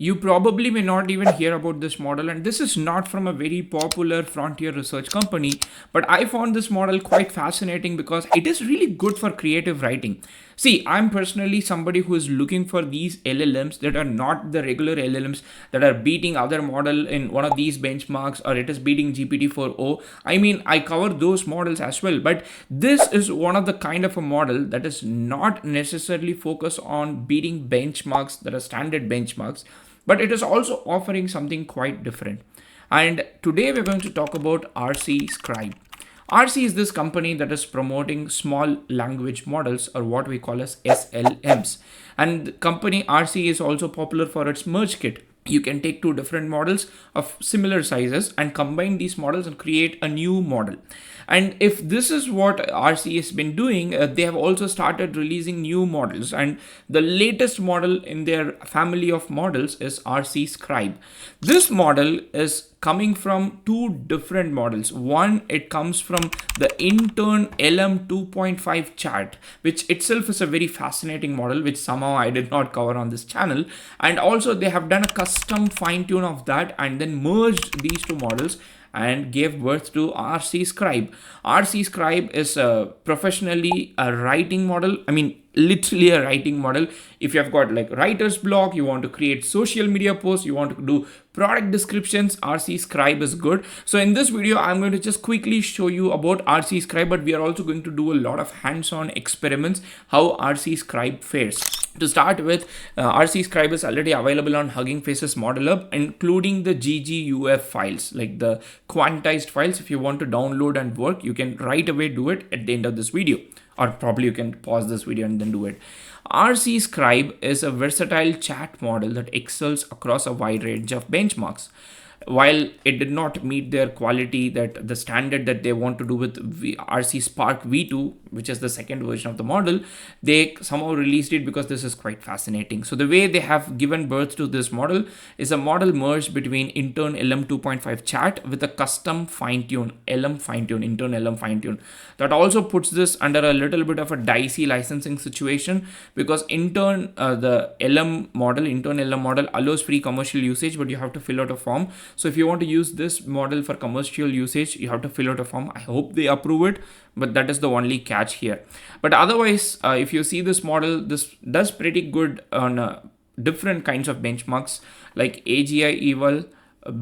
You probably may not even hear about this model, and this is not from a very popular frontier research company, but I found this model quite fascinating because it is really good for creative writing. See, I'm personally somebody who is looking for these LLMs that are not the regular LLMs that are beating other model in one of these benchmarks, or it is beating GPT-4o. I mean, I cover those models as well, but this is one of the kind of a model that is not necessarily focused on beating benchmarks that are standard benchmarks, but it is also offering something quite different. And today we're going to talk about Arcee Scribe. Arcee is this company that is promoting small language models, or what we call as SLMs. And the company Arcee is also popular for its merge kit. You can take two different models of similar sizes and combine these models and create a new model. And if this is what Arcee has been doing, they have also started releasing new models. And the latest model in their family of models is Arcee Scribe. This model is coming from two different models. One, it comes from the intern LM 2.5 chat, which itself is a very fascinating model, which somehow I did not cover on this channel. And also they have done a custom fine tune of that and then merged these two models and gave birth to Arcee Scribe. Arcee Scribe is professionally a writing model. I mean, literally a writing model. If you have got like writer's block, you want to create social media posts, you want to do product descriptions, Arcee Scribe is good. So in this video, I'm going to just quickly show you about Arcee Scribe, but we are also going to do a lot of hands-on experiments how Arcee Scribe fares. To start with, Arcee Scribe is already available on Hugging Face's Model Hub, including the GGUF files, like the quantized files. If you want to download and work, you can right away do it at the end of this video, or probably you can pause this video and then do it. Arcee Scribe is a versatile chat model that excels across a wide range of benchmarks. While it did not meet their quality, that the standard that they want to do with Arcee Spark v2, which is the second version of the model, they somehow released it because this is quite fascinating. So the way they have given birth to this model is a model merged between intern LM 2.5 chat with a custom fine-tune LM fine-tune, intern LM fine-tune. That also puts this under a little bit of a dicey licensing situation, because intern LM model allows free commercial usage, but you have to fill out a form. So if you want to use this model for commercial usage, you have to fill out a form. I hope they approve it, but that is the only catch here. But otherwise, if you see this model, this does pretty good on different kinds of benchmarks like AGI Eval,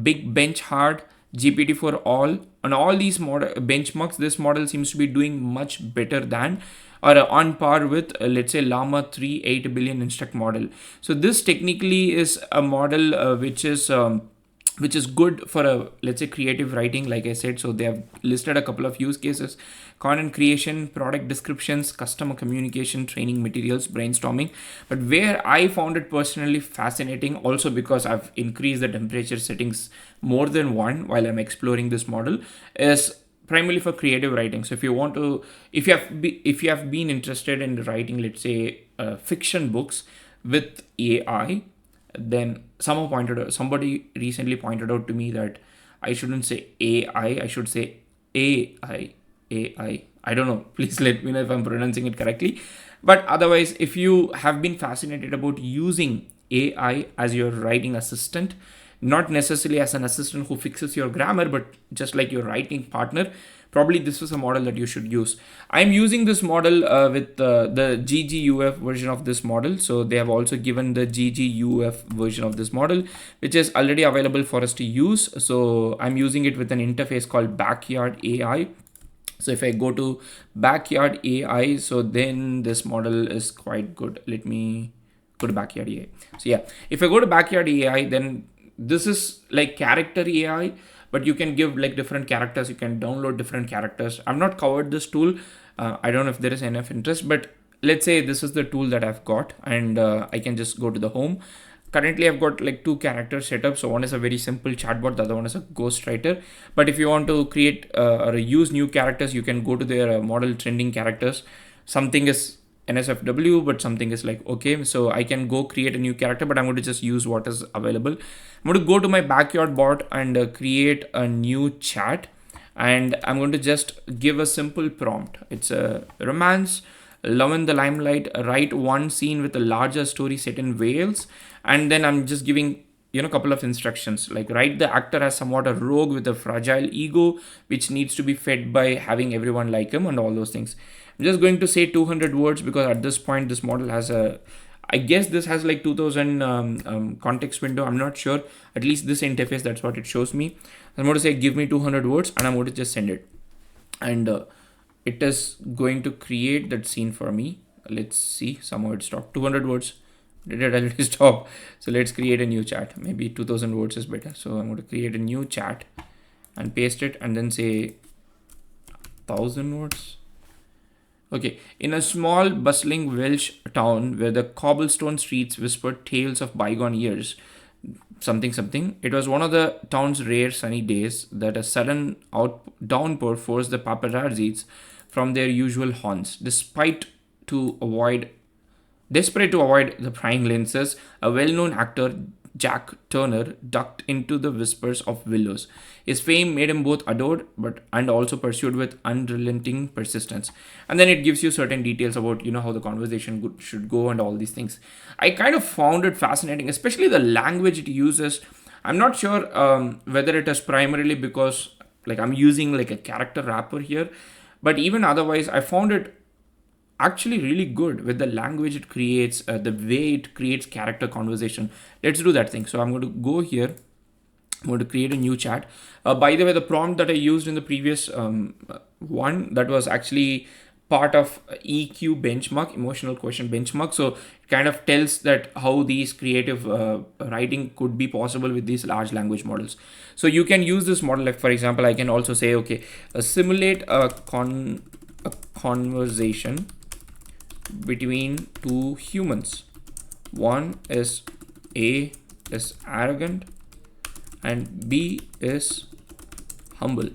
Big Bench Hard, GPT-4 All. On all these benchmarks, this model seems to be doing much better than or on par with, let's say, Llama 3 8 billion instruct model. So this technically is a model which is good for a, let's say, creative writing, like I said. So they have listed a couple of use cases: content creation, product descriptions, customer communication, training materials, brainstorming. But where I found it personally fascinating, also because I've increased the temperature settings more than one while I'm exploring this model, is primarily for creative writing. So if you want to, if you have been interested in writing, let's say, fiction books with AI, then somebody recently pointed out to me that I shouldn't say AI, I should say AI. I don't know. Please let me know if I'm pronouncing it correctly. But otherwise, if you have been fascinated about using AI as your writing assistant, not necessarily as an assistant who fixes your grammar, but just like your writing partner, probably this is a model that you should use. I'm using this model with the GGUF version of this model. So they have also given the GGUF version of this model, which is already available for us to use. So I'm using it with an interface called Backyard AI. So if I go to Backyard AI, so then this model is quite good. Let me go to Backyard AI. So yeah, if I go to Backyard AI, then this is like character AI, but you can give like different characters. You can download different characters. I've not covered this tool. I don't know if there is enough interest, but let's say this is the tool that I've got, and I can just go to the home. Currently, I've got like two characters set up. So one is a very simple chatbot, the other one is a ghostwriter. But if you want to create or use new characters, you can go to their model trending characters. Something is NSFW, but something is like, okay, so I can go create a new character, but I'm going to just use what is available. I'm going to go to my Backyard bot and create a new chat, and I'm going to just give a simple prompt. It's a romance, love in the limelight, write one scene with a larger story set in Wales, and then I'm just giving couple of instructions like write the actor as somewhat a rogue with a fragile ego which needs to be fed by having everyone like him and all those things. I'm just going to say 200 words because at this point this model has a, I guess this has like 2000 context window. I'm not sure. At least this interface, that's what it shows me. I'm going to say give me 200 words and I'm going to just send it. And it is going to create that scene for me. Let's see. Somehow it stopped. 200 words. Did it already stop? So let's create a new chat. Maybe 2000 words is better. So I'm going to create a new chat and paste it and then say 1000 words. Okay, in a small, bustling Welsh town where the cobblestone streets whispered tales of bygone years, something something, it was one of the town's rare sunny days that a sudden downpour forced the paparazzis from their usual haunts. Desperate to avoid the prying lenses, a well-known actor, Jack Turner, ducked into the whispers of willows. His fame made him both adored and also pursued with unrelenting persistence. And then it gives you certain details about how the conversation should go and all these things. I kind of found it fascinating, especially the language it uses. I'm not sure whether it is primarily because like I'm using like a character wrapper here, but even otherwise, I found it actually really good with the language it creates, the way it creates character conversation. Let's do that thing. So I'm going to go here. I'm going to create a new chat. By the way, the prompt that I used in the previous one, that was actually part of EQ benchmark, emotional quotient benchmark. So it kind of tells that how these creative writing could be possible with these large language models. So you can use this model. Like for example, I can also say, okay, simulate a conversation between two humans. One is A is arrogant and B is humble.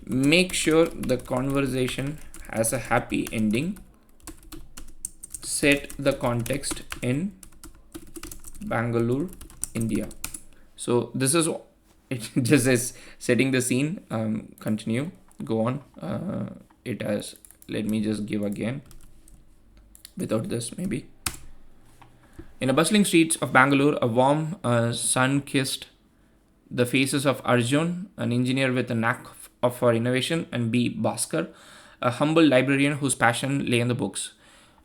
Make sure the conversation has a happy ending. Set the context in Bangalore, India. So this is it. Just is setting the scene. Continue. Go on. It has. Let me just give again. Without this, maybe. In the bustling streets of Bangalore, a warm sun kissed the faces of Arjun, an engineer with a knack for innovation, and B. Bhaskar, a humble librarian whose passion lay in the books.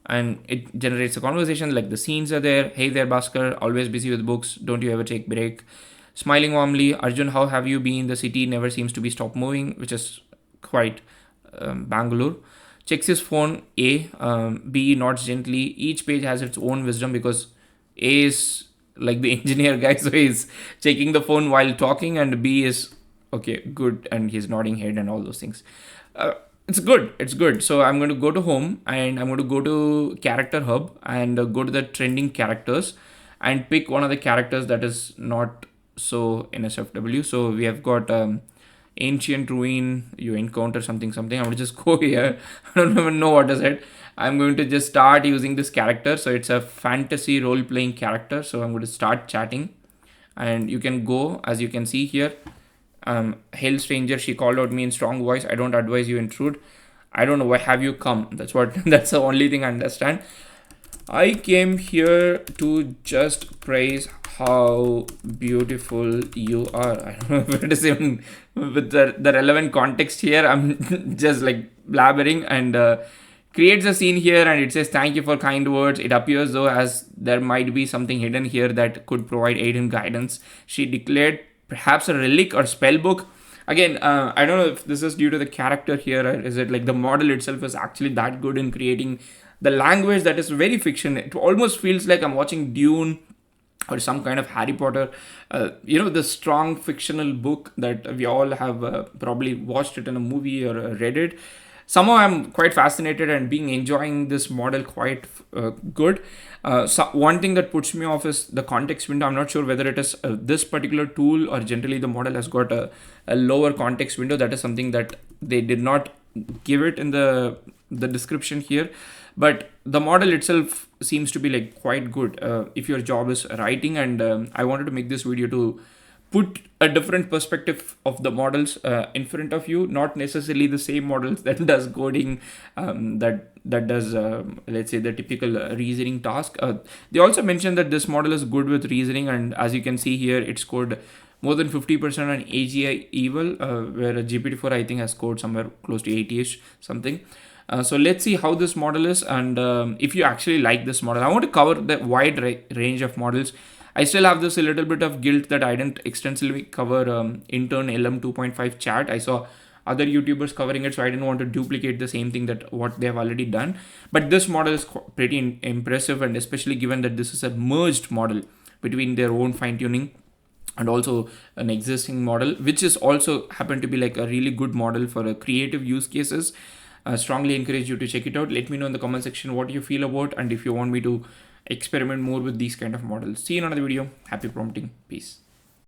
And it generates a conversation like the scenes are there. Hey there, Bhaskar, always busy with books. Don't you ever take break? Smiling warmly, Arjun, how have you been? The city never seems to be stop moving, which is quite Bangalore. Checks his phone. A. B. Nods gently. Each page has its own wisdom because A is like the engineer guy, so he's checking the phone while talking, and B is okay, good, and he's nodding head and all those things. It's good. It's good. So I'm going to go to home and I'm going to go to Character Hub and go to the trending characters and pick one of the characters that is not so NSFW. So we have got ancient ruin, you encounter something. I'm going to just go here. I don't even know what is it. I'm going to just start using this character. So it's a fantasy role-playing character. So I'm going to start chatting and you can go, as you can see here. Hail stranger, she called out me in strong voice. I don't advise you intrude. I don't know, why have you come? That's the only thing I understand. I came here to just praise how beautiful you are. I don't know if it is even with the relevant context here. I'm just like blabbering and creates a scene here and it says thank you for kind words. It appears though as there might be something hidden here that could provide aid and guidance. She declared perhaps a relic or spell book. Again, I don't know if this is due to the character here or is it like the model itself is actually that good in creating the language that is very fiction. It almost feels like I'm watching Dune or some kind of Harry Potter, the strong fictional book that we all have probably watched it in a movie or read it. Somehow I'm quite fascinated and enjoying this model quite good. So one thing that puts me off is the context window. I'm not sure whether it is this particular tool or generally the model has got a lower context window. That is something that they did not give it in the description here. But the model itself seems to be like quite good if your job is writing. And I wanted to make this video to put a different perspective of the models in front of you, not necessarily the same models that does coding, that does let's say the typical reasoning task. They also mentioned that this model is good with reasoning, and as you can see here, it scored more than 50% on AGI evil, where a GPT-4 I think has scored somewhere close to 80ish something. So let's see how this model is, and if you actually like this model. I want to cover the wide range of models. I still have this a little bit of guilt that I didn't extensively cover intern LM 2.5 chat. I saw other YouTubers covering it, so I didn't want to duplicate the same thing that what they have already done. But this model is pretty impressive, and especially given that this is a merged model between their own fine tuning and also an existing model, which is also happened to be like a really good model for a creative use cases. Strongly encourage you to check it out. Let me know in the comment section what you feel about, and if you want me to experiment more with these kind of models. See you in another video. Happy prompting. Peace.